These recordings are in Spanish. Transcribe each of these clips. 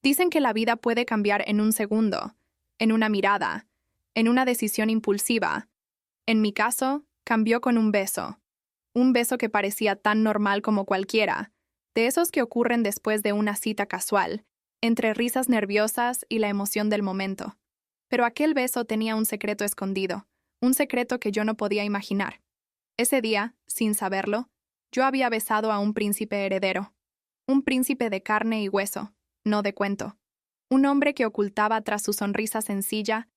Dicen que la vida puede cambiar en un segundo, en una mirada, en una decisión impulsiva. En mi caso, cambió con un beso. Un beso que parecía tan normal como cualquiera, de esos que ocurren después de una cita casual, entre risas nerviosas y la emoción del momento. Pero aquel beso tenía un secreto escondido, un secreto que yo no podía imaginar. Ese día, sin saberlo, yo había besado a un príncipe heredero. Un príncipe de carne y hueso, no de cuento. Un hombre que ocultaba tras su sonrisa sencilla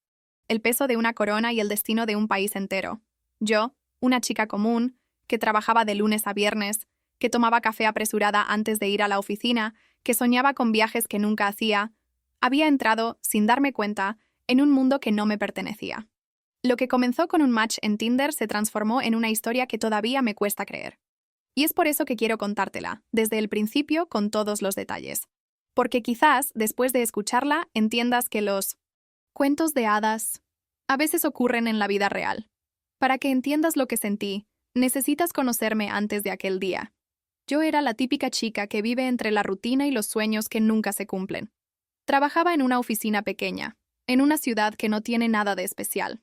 el peso de una corona y el destino de un país entero. Yo, una chica común, que trabajaba de lunes a viernes, que tomaba café apresurada antes de ir a la oficina, que soñaba con viajes que nunca hacía, había entrado, sin darme cuenta, en un mundo que no me pertenecía. Lo que comenzó con un match en Tinder se transformó en una historia que todavía me cuesta creer. Y es por eso que quiero contártela, desde el principio con todos los detalles. Porque quizás, después de escucharla, entiendas que los cuentos de hadas a veces ocurren en la vida real. Para que entiendas lo que sentí, necesitas conocerme antes de aquel día. Yo era la típica chica que vive entre la rutina y los sueños que nunca se cumplen. Trabajaba en una oficina pequeña, en una ciudad que no tiene nada de especial.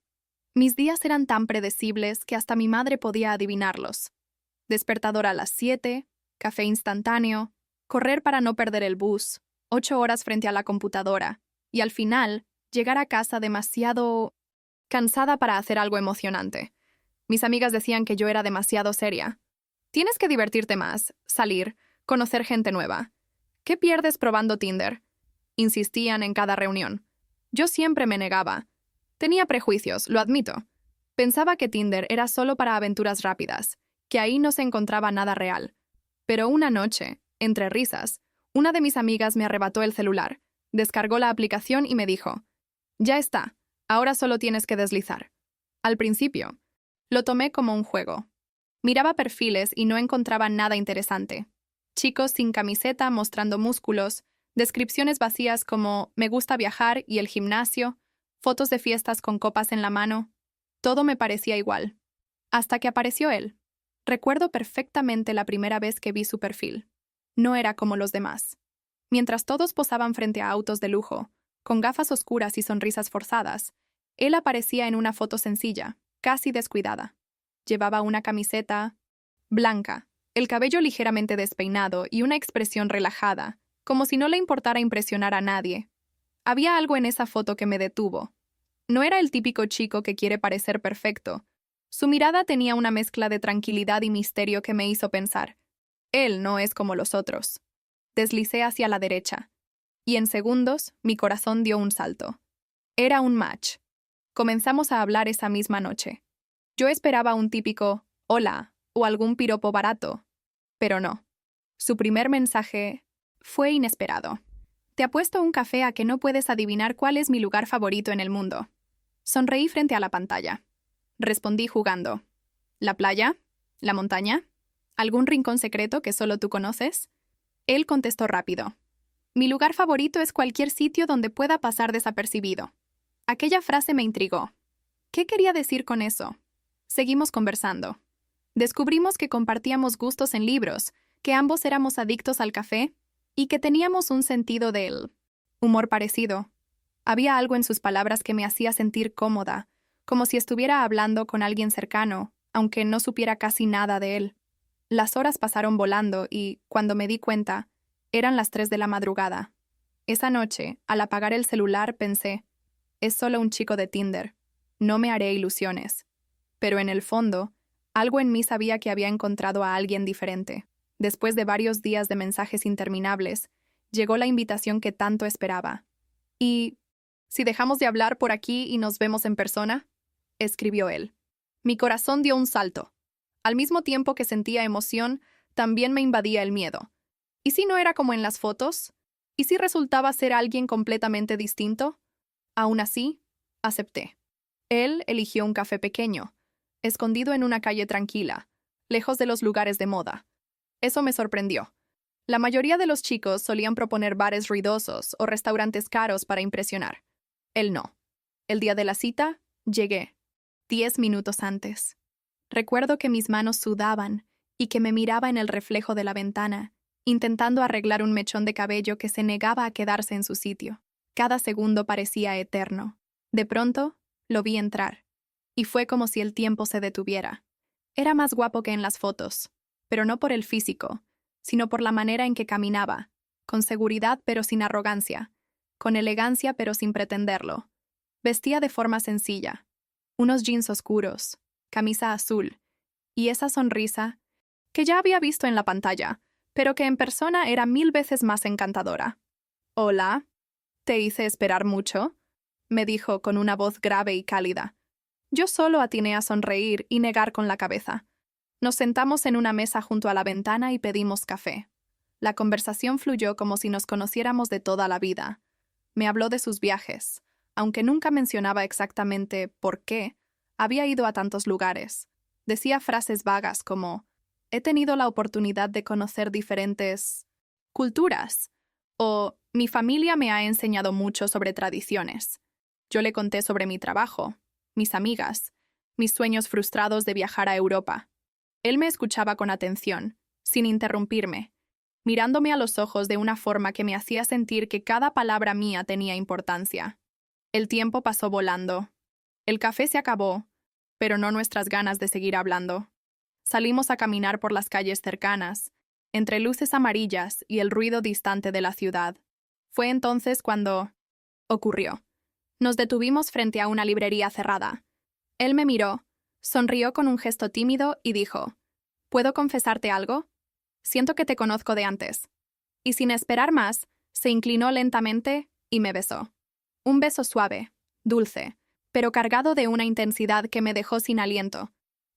Mis días eran tan predecibles que hasta mi madre podía adivinarlos. Despertador a las 7, café instantáneo, correr para no perder el bus, 8 horas frente a la computadora, y al final, llegar a casa demasiado cansada para hacer algo emocionante. Mis amigas decían que yo era demasiado seria. Tienes que divertirte más, salir, conocer gente nueva. ¿Qué pierdes probando Tinder? Insistían en cada reunión. Yo siempre me negaba. Tenía prejuicios, lo admito. Pensaba que Tinder era solo para aventuras rápidas, que ahí no se encontraba nada real. Pero una noche, entre risas, una de mis amigas me arrebató el celular, descargó la aplicación y me dijo: «Ya está, ahora solo tienes que deslizar». Al principio, lo tomé como un juego. Miraba perfiles y no encontraba nada interesante. Chicos sin camiseta mostrando músculos, descripciones vacías como «me gusta viajar» y el gimnasio, fotos de fiestas con copas en la mano. Todo me parecía igual. Hasta que apareció él. Recuerdo perfectamente la primera vez que vi su perfil. No era como los demás. Mientras todos posaban frente a autos de lujo, con gafas oscuras y sonrisas forzadas, él aparecía en una foto sencilla, casi descuidada. Llevaba una camiseta blanca, el cabello ligeramente despeinado y una expresión relajada, como si no le importara impresionar a nadie. Había algo en esa foto que me detuvo. No era el típico chico que quiere parecer perfecto. Su mirada tenía una mezcla de tranquilidad y misterio que me hizo pensar: él no es como los otros. Deslicé hacia la derecha, y en segundos mi corazón dio un salto. Era un match. Comenzamos a hablar esa misma noche. Yo esperaba un típico «hola» o algún piropo barato, pero no. Su primer mensaje fue inesperado. «Te apuesto un café a que no puedes adivinar cuál es mi lugar favorito en el mundo». Sonreí frente a la pantalla. Respondí jugando. «¿La playa? ¿La montaña? ¿Algún rincón secreto que solo tú conoces?» Él contestó rápido. «Mi lugar favorito es cualquier sitio donde pueda pasar desapercibido». Aquella frase me intrigó. ¿Qué quería decir con eso? Seguimos conversando. Descubrimos que compartíamos gustos en libros, que ambos éramos adictos al café y que teníamos un sentido del humor parecido. Había algo en sus palabras que me hacía sentir cómoda, como si estuviera hablando con alguien cercano, aunque no supiera casi nada de él. Las horas pasaron volando y, cuando me di cuenta, eran las 3 de la madrugada. Esa noche, al apagar el celular, pensé: es solo un chico de Tinder. No me haré ilusiones. Pero en el fondo, algo en mí sabía que había encontrado a alguien diferente. Después de varios días de mensajes interminables, llegó la invitación que tanto esperaba. «¿Y si dejamos de hablar por aquí y nos vemos en persona?», escribió él. Mi corazón dio un salto. Al mismo tiempo que sentía emoción, también me invadía el miedo. ¿Y si no era como en las fotos? ¿Y si resultaba ser alguien completamente distinto? Aún así, acepté. Él eligió un café pequeño, escondido en una calle tranquila, lejos de los lugares de moda. Eso me sorprendió. La mayoría de los chicos solían proponer bares ruidosos o restaurantes caros para impresionar. Él no. El día de la cita, llegué, 10 minutos antes. Recuerdo que mis manos sudaban y que me miraba en el reflejo de la ventana, intentando arreglar un mechón de cabello que se negaba a quedarse en su sitio. Cada segundo parecía eterno. De pronto, lo vi entrar, y fue como si el tiempo se detuviera. Era más guapo que en las fotos, pero no por el físico, sino por la manera en que caminaba, con seguridad pero sin arrogancia, con elegancia pero sin pretenderlo. Vestía de forma sencilla, unos jeans oscuros, camisa azul, y esa sonrisa, que ya había visto en la pantalla, pero que en persona era 1000 veces más encantadora. «Hola, ¿te hice esperar mucho?», me dijo con una voz grave y cálida. Yo solo atiné a sonreír y negar con la cabeza. Nos sentamos en una mesa junto a la ventana y pedimos café. La conversación fluyó como si nos conociéramos de toda la vida. Me habló de sus viajes, aunque nunca mencionaba exactamente por qué había ido a tantos lugares. Decía frases vagas como: «He tenido la oportunidad de conocer diferentes culturas», o «Mi familia me ha enseñado mucho sobre tradiciones». Yo le conté sobre mi trabajo, mis amigas, mis sueños frustrados de viajar a Europa. Él me escuchaba con atención, sin interrumpirme, mirándome a los ojos de una forma que me hacía sentir que cada palabra mía tenía importancia. El tiempo pasó volando. El café se acabó, pero no nuestras ganas de seguir hablando. Salimos a caminar por las calles cercanas, entre luces amarillas y el ruido distante de la ciudad. Fue entonces cuando ocurrió. Nos detuvimos frente a una librería cerrada. Él me miró, sonrió con un gesto tímido y dijo: «¿Puedo confesarte algo? Siento que te conozco de antes». Y sin esperar más, se inclinó lentamente y me besó. Un beso suave, dulce, pero cargado de una intensidad que me dejó sin aliento.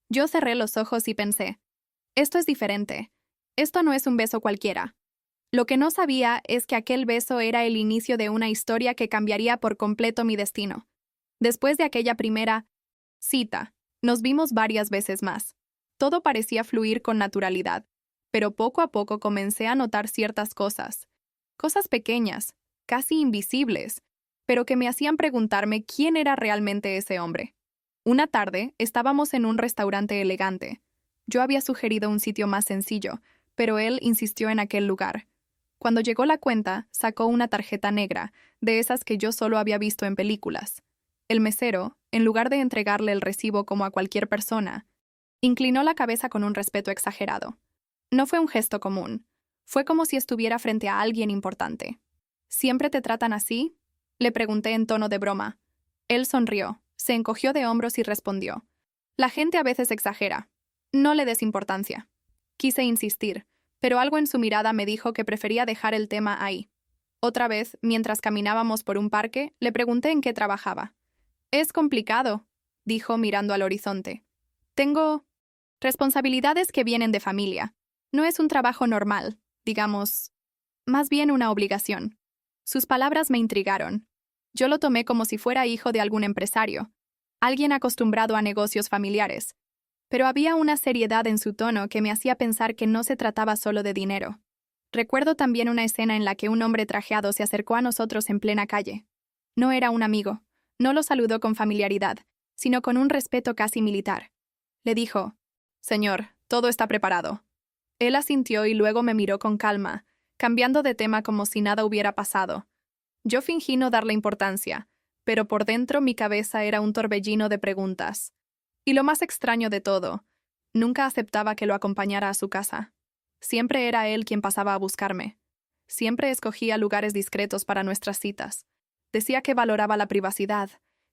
Yo cerré los ojos y pensé: esto es diferente. Esto no es un beso cualquiera. Lo que no sabía es que aquel beso era el inicio de una historia que cambiaría por completo mi destino. Después de aquella primera cita, nos vimos varias veces más. Todo parecía fluir con naturalidad, pero poco a poco comencé a notar ciertas cosas. Cosas pequeñas, casi invisibles, pero que me hacían preguntarme quién era realmente ese hombre. Una tarde, estábamos en un restaurante elegante. Yo había sugerido un sitio más sencillo, pero él insistió en aquel lugar. Cuando llegó la cuenta, sacó una tarjeta negra, de esas que yo solo había visto en películas. El mesero, en lugar de entregarle el recibo como a cualquier persona, inclinó la cabeza con un respeto exagerado. No fue un gesto común. Fue como si estuviera frente a alguien importante. «¿Siempre te tratan así?», le pregunté en tono de broma. Él sonrió, se encogió de hombros y respondió: «La gente a veces exagera. No le des importancia». Quise insistir, pero algo en su mirada me dijo que prefería dejar el tema ahí. Otra vez, mientras caminábamos por un parque, le pregunté en qué trabajaba. «Es complicado», dijo mirando al horizonte. «Tengo responsabilidades que vienen de familia. No es un trabajo normal, digamos, más bien una obligación». Sus palabras me intrigaron. Yo lo tomé como si fuera hijo de algún empresario, alguien acostumbrado a negocios familiares. Pero había una seriedad en su tono que me hacía pensar que no se trataba solo de dinero. Recuerdo también una escena en la que un hombre trajeado se acercó a nosotros en plena calle. No era un amigo, no lo saludó con familiaridad, sino con un respeto casi militar. Le dijo: «Señor, todo está preparado». Él asintió y luego me miró con calma, cambiando de tema como si nada hubiera pasado. Yo fingí no darle importancia, pero por dentro mi cabeza era un torbellino de preguntas. Y lo más extraño de todo, nunca aceptaba que lo acompañara a su casa. Siempre era él quien pasaba a buscarme. Siempre escogía lugares discretos para nuestras citas. Decía que valoraba la privacidad,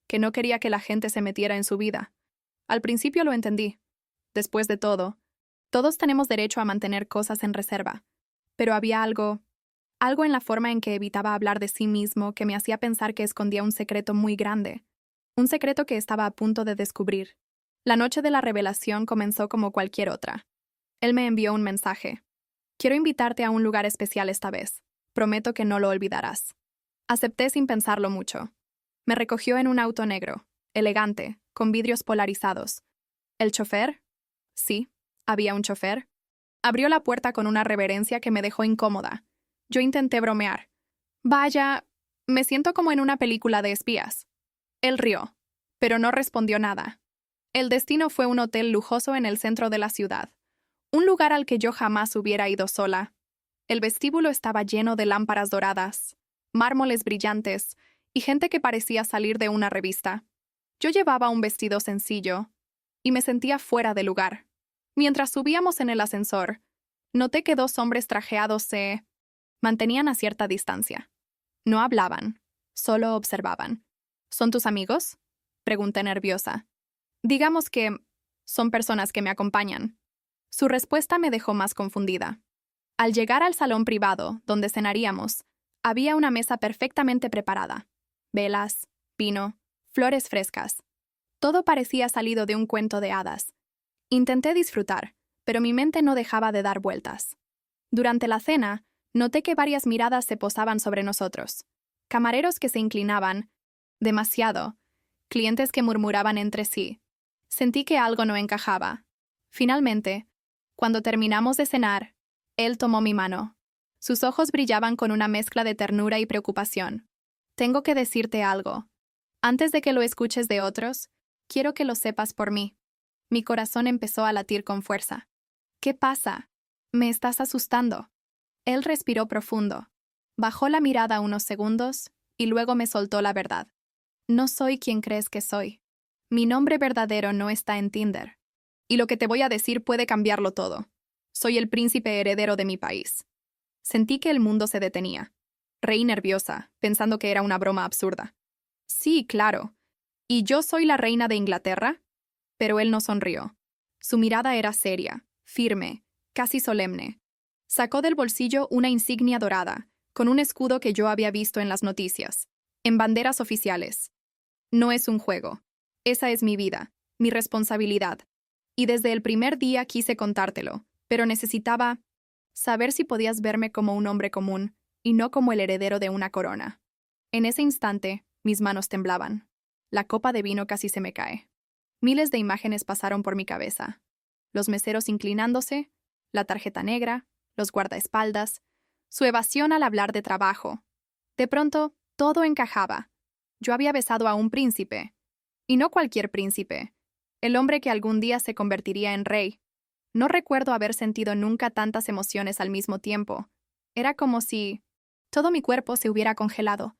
que no quería que la gente se metiera en su vida. Al principio lo entendí. Después de todo, todos tenemos derecho a mantener cosas en reserva. Pero había algo en la forma en que evitaba hablar de sí mismo que me hacía pensar que escondía un secreto muy grande. Un secreto que estaba a punto de descubrir. La noche de la revelación comenzó como cualquier otra. Él me envió un mensaje. «Quiero invitarte a un lugar especial esta vez. Prometo que no lo olvidarás». Acepté sin pensarlo mucho. Me recogió en un auto negro, elegante, con vidrios polarizados. ¿El chofer? Sí, había un chofer. Abrió la puerta con una reverencia que me dejó incómoda. Yo intenté bromear. «Vaya, me siento como en una película de espías». Él rió, pero no respondió nada. El destino fue un hotel lujoso en el centro de la ciudad. Un lugar al que yo jamás hubiera ido sola. El vestíbulo estaba lleno de lámparas doradas, mármoles brillantes y gente que parecía salir de una revista. Yo llevaba un vestido sencillo y me sentía fuera de lugar. Mientras subíamos en el ascensor, noté que dos hombres trajeados se mantenían a cierta distancia. No hablaban, solo observaban. ¿Son tus amigos?, pregunté nerviosa. Digamos que son personas que me acompañan. Su respuesta me dejó más confundida. Al llegar al salón privado, donde cenaríamos, había una mesa perfectamente preparada. Velas, vino, flores frescas. Todo parecía salido de un cuento de hadas. Intenté disfrutar, pero mi mente no dejaba de dar vueltas. Durante la cena, noté que varias miradas se posaban sobre nosotros. Camareros que se inclinaban, demasiado, clientes que murmuraban entre sí. Sentí que algo no encajaba. Finalmente, cuando terminamos de cenar, él tomó mi mano. Sus ojos brillaban con una mezcla de ternura y preocupación. Tengo que decirte algo. Antes de que lo escuches de otros, quiero que lo sepas por mí. Mi corazón empezó a latir con fuerza. ¿Qué pasa? Me estás asustando. Él respiró profundo. Bajó la mirada unos segundos y luego me soltó la verdad. No soy quien crees que soy. Mi nombre verdadero no está en Tinder. Y lo que te voy a decir puede cambiarlo todo. Soy el príncipe heredero de mi país. Sentí que el mundo se detenía. Reí nerviosa, pensando que era una broma absurda. Sí, claro. ¿Y yo soy la reina de Inglaterra? Pero él no sonrió. Su mirada era seria, firme, casi solemne. Sacó del bolsillo una insignia dorada, con un escudo que yo había visto en las noticias, en banderas oficiales. No es un juego. Esa es mi vida, mi responsabilidad. Y desde el primer día quise contártelo, pero necesitaba saber si podías verme como un hombre común y no como el heredero de una corona. En ese instante, mis manos temblaban. La copa de vino casi se me cae. Miles de imágenes pasaron por mi cabeza. Los meseros inclinándose, la tarjeta negra, los guardaespaldas, su evasión al hablar de trabajo. De pronto, todo encajaba. Yo había besado a un príncipe. Y no cualquier príncipe. El hombre que algún día se convertiría en rey. No recuerdo haber sentido nunca tantas emociones al mismo tiempo. Era como si todo mi cuerpo se hubiera congelado,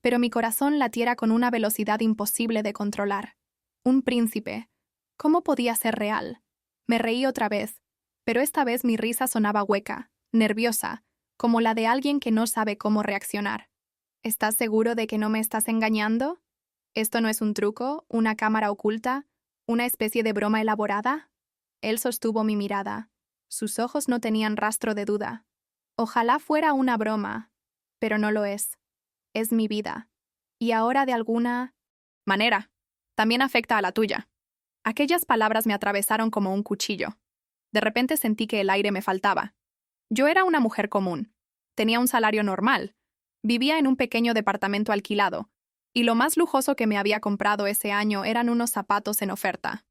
pero mi corazón latiera con una velocidad imposible de controlar. Un príncipe. ¿Cómo podía ser real? Me reí otra vez, pero esta vez mi risa sonaba hueca, nerviosa, como la de alguien que no sabe cómo reaccionar. ¿Estás seguro de que no me estás engañando? ¿Esto no es un truco, una cámara oculta, una especie de broma elaborada? Él sostuvo mi mirada. Sus ojos no tenían rastro de duda. Ojalá fuera una broma, pero no lo es. Es mi vida. Y ahora de alguna manera, también afecta a la tuya. Aquellas palabras me atravesaron como un cuchillo. De repente sentí que el aire me faltaba. Yo era una mujer común. Tenía un salario normal. Vivía en un pequeño departamento alquilado. Y lo más lujoso que me había comprado ese año eran unos zapatos en oferta.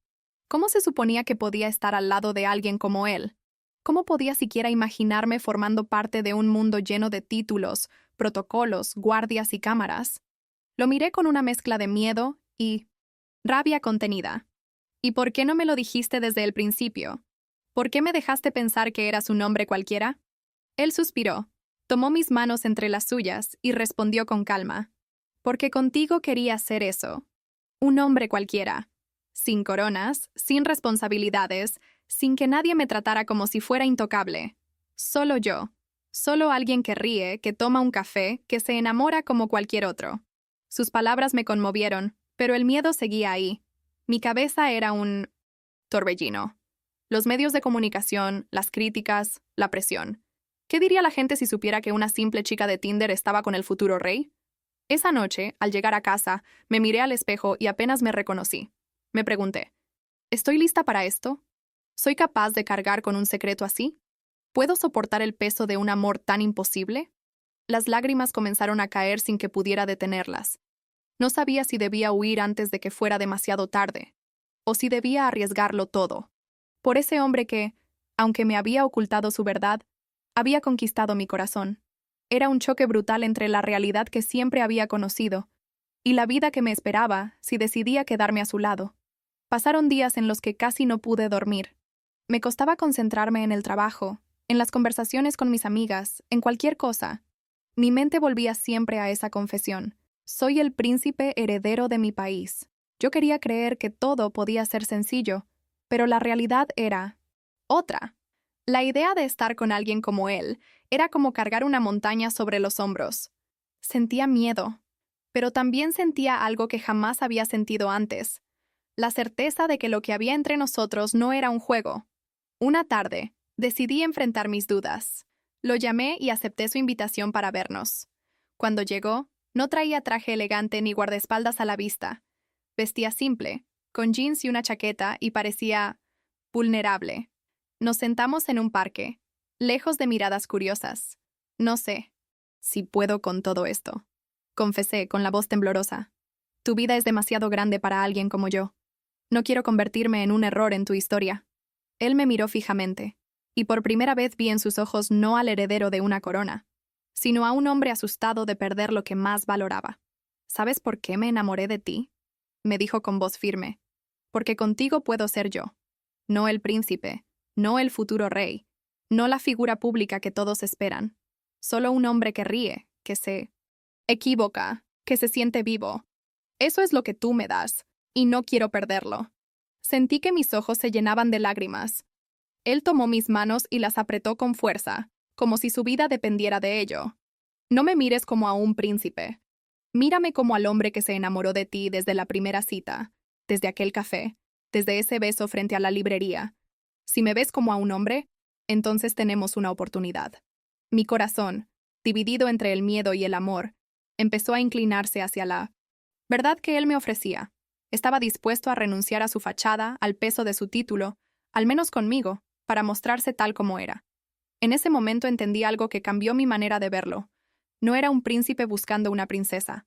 ¿Cómo se suponía que podía estar al lado de alguien como él? ¿Cómo podía siquiera imaginarme formando parte de un mundo lleno de títulos, protocolos, guardias y cámaras? Lo miré con una mezcla de miedo y rabia contenida. ¿Y por qué no me lo dijiste desde el principio? ¿Por qué me dejaste pensar que eras un hombre cualquiera? Él suspiró, tomó mis manos entre las suyas y respondió con calma. Porque contigo quería ser eso. Un hombre cualquiera. Sin coronas, sin responsabilidades, sin que nadie me tratara como si fuera intocable. Solo yo. Solo alguien que ríe, que toma un café, que se enamora como cualquier otro. Sus palabras me conmovieron, pero el miedo seguía ahí. Mi cabeza era un torbellino. Los medios de comunicación, las críticas, la presión. ¿Qué diría la gente si supiera que una simple chica de Tinder estaba con el futuro rey? Esa noche, al llegar a casa, me miré al espejo y apenas me reconocí. Me pregunté, ¿estoy lista para esto? ¿Soy capaz de cargar con un secreto así? ¿Puedo soportar el peso de un amor tan imposible? Las lágrimas comenzaron a caer sin que pudiera detenerlas. No sabía si debía huir antes de que fuera demasiado tarde, o si debía arriesgarlo todo. Por ese hombre que, aunque me había ocultado su verdad, había conquistado mi corazón. Era un choque brutal entre la realidad que siempre había conocido y la vida que me esperaba si decidía quedarme a su lado. Pasaron días en los que casi no pude dormir. Me costaba concentrarme en el trabajo, en las conversaciones con mis amigas, en cualquier cosa. Mi mente volvía siempre a esa confesión. Soy el príncipe heredero de mi país. Yo quería creer que todo podía ser sencillo, pero la realidad era otra. La idea de estar con alguien como él era como cargar una montaña sobre los hombros. Sentía miedo, pero también sentía algo que jamás había sentido antes. La certeza de que lo que había entre nosotros no era un juego. Una tarde, decidí enfrentar mis dudas. Lo llamé y acepté su invitación para vernos. Cuando llegó, no traía traje elegante ni guardaespaldas a la vista. Vestía simple, con jeans y una chaqueta, y parecía vulnerable. Nos sentamos en un parque, lejos de miradas curiosas. No sé si puedo con todo esto, confesé con la voz temblorosa. Tu vida es demasiado grande para alguien como yo. No quiero convertirme en un error en tu historia. Él me miró fijamente, y por primera vez vi en sus ojos no al heredero de una corona, sino a un hombre asustado de perder lo que más valoraba. ¿Sabes por qué me enamoré de ti?, me dijo con voz firme. Porque contigo puedo ser yo. No el príncipe, no el futuro rey, no la figura pública que todos esperan. Solo un hombre que ríe, que se equivoca, que se siente vivo. Eso es lo que tú me das, y no quiero perderlo. Sentí que mis ojos se llenaban de lágrimas. Él tomó mis manos y las apretó con fuerza, como si su vida dependiera de ello. No me mires como a un príncipe. Mírame como al hombre que se enamoró de ti desde la primera cita, desde aquel café, desde ese beso frente a la librería. Si me ves como a un hombre, entonces tenemos una oportunidad. Mi corazón, dividido entre el miedo y el amor, empezó a inclinarse hacia la verdad que él me ofrecía. Estaba dispuesto a renunciar a su fachada, al peso de su título, al menos conmigo, para mostrarse tal como era. En ese momento entendí algo que cambió mi manera de verlo. No era un príncipe buscando una princesa.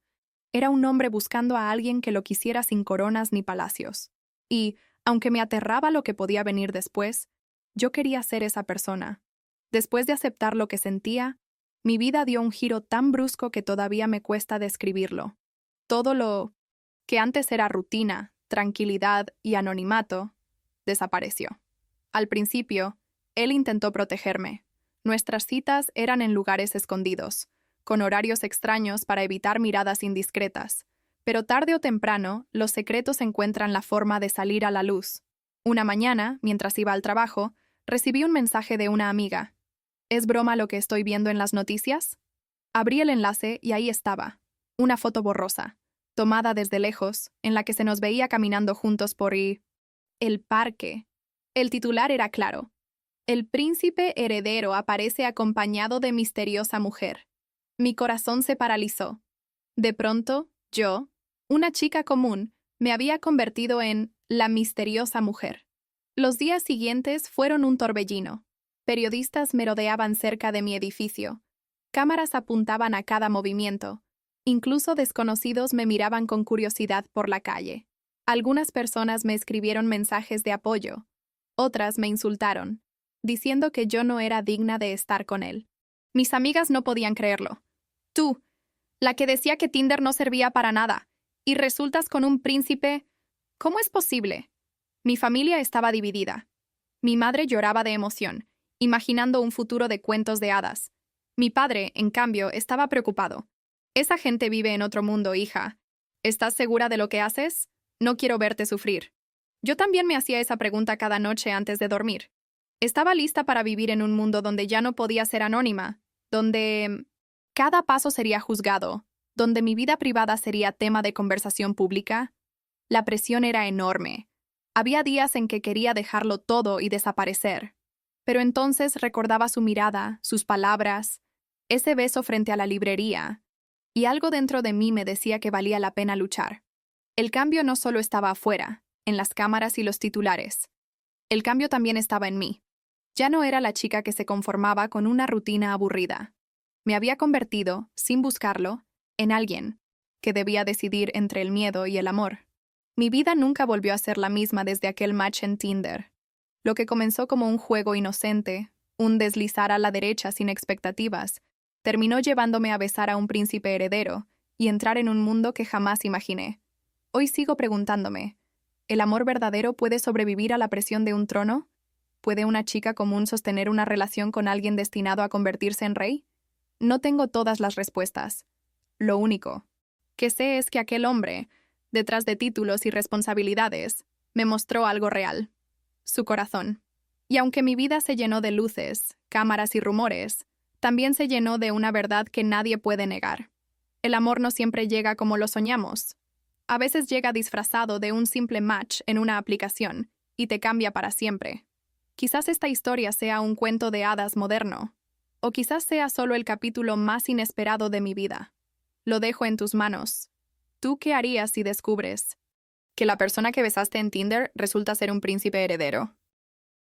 Era un hombre buscando a alguien que lo quisiera sin coronas ni palacios. Y, aunque me aterraba lo que podía venir después, yo quería ser esa persona. Después de aceptar lo que sentía, mi vida dio un giro tan brusco que todavía me cuesta describirlo. Todo lo que antes era rutina, tranquilidad y anonimato, desapareció. Al principio, él intentó protegerme. Nuestras citas eran en lugares escondidos, con horarios extraños para evitar miradas indiscretas. Pero tarde o temprano, los secretos encuentran la forma de salir a la luz. Una mañana, mientras iba al trabajo, recibí un mensaje de una amiga. ¿Es broma lo que estoy viendo en las noticias? Abrí el enlace y ahí estaba, una foto borrosa, tomada desde lejos, en la que se nos veía caminando juntos por el parque. El titular era claro. El príncipe heredero aparece acompañado de misteriosa mujer. Mi corazón se paralizó. De pronto, yo, una chica común, me había convertido en la misteriosa mujer. Los días siguientes fueron un torbellino. Periodistas merodeaban cerca de mi edificio. Cámaras apuntaban a cada movimiento. Incluso desconocidos me miraban con curiosidad por la calle. Algunas personas me escribieron mensajes de apoyo. Otras me insultaron, diciendo que yo no era digna de estar con él. Mis amigas no podían creerlo. Tú, la que decía que Tinder no servía para nada, y resultas con un príncipe. ¿Cómo es posible? Mi familia estaba dividida. Mi madre lloraba de emoción, imaginando un futuro de cuentos de hadas. Mi padre, en cambio, estaba preocupado. Esa gente vive en otro mundo, hija. ¿Estás segura de lo que haces? No quiero verte sufrir. Yo también me hacía esa pregunta cada noche antes de dormir. Estaba lista para vivir en un mundo donde ya no podía ser anónima, donde cada paso sería juzgado, donde mi vida privada sería tema de conversación pública. La presión era enorme. Había días en que quería dejarlo todo y desaparecer. Pero entonces recordaba su mirada, sus palabras, ese beso frente a la librería, y algo dentro de mí me decía que valía la pena luchar. El cambio no solo estaba afuera, en las cámaras y los titulares. El cambio también estaba en mí. Ya no era la chica que se conformaba con una rutina aburrida. Me había convertido, sin buscarlo, en alguien que debía decidir entre el miedo y el amor. Mi vida nunca volvió a ser la misma desde aquel match en Tinder. Lo que comenzó como un juego inocente, un deslizar a la derecha sin expectativas, terminó llevándome a besar a un príncipe heredero y entrar en un mundo que jamás imaginé. Hoy sigo preguntándome, ¿el amor verdadero puede sobrevivir a la presión de un trono? ¿puede una chica común sostener una relación con alguien destinado a convertirse en rey? No tengo todas las respuestas. Lo único que sé es que aquel hombre, detrás de títulos y responsabilidades, me mostró algo real: su corazón. Y aunque mi vida se llenó de luces, cámaras y rumores, también se llenó de una verdad que nadie puede negar. El amor no siempre llega como lo soñamos. A veces llega disfrazado de un simple match en una aplicación y te cambia para siempre. Quizás esta historia sea un cuento de hadas moderno, o quizás sea solo el capítulo más inesperado de mi vida. Lo dejo en tus manos. ¿Tú qué harías si descubres que la persona que besaste en Tinder resulta ser un príncipe heredero?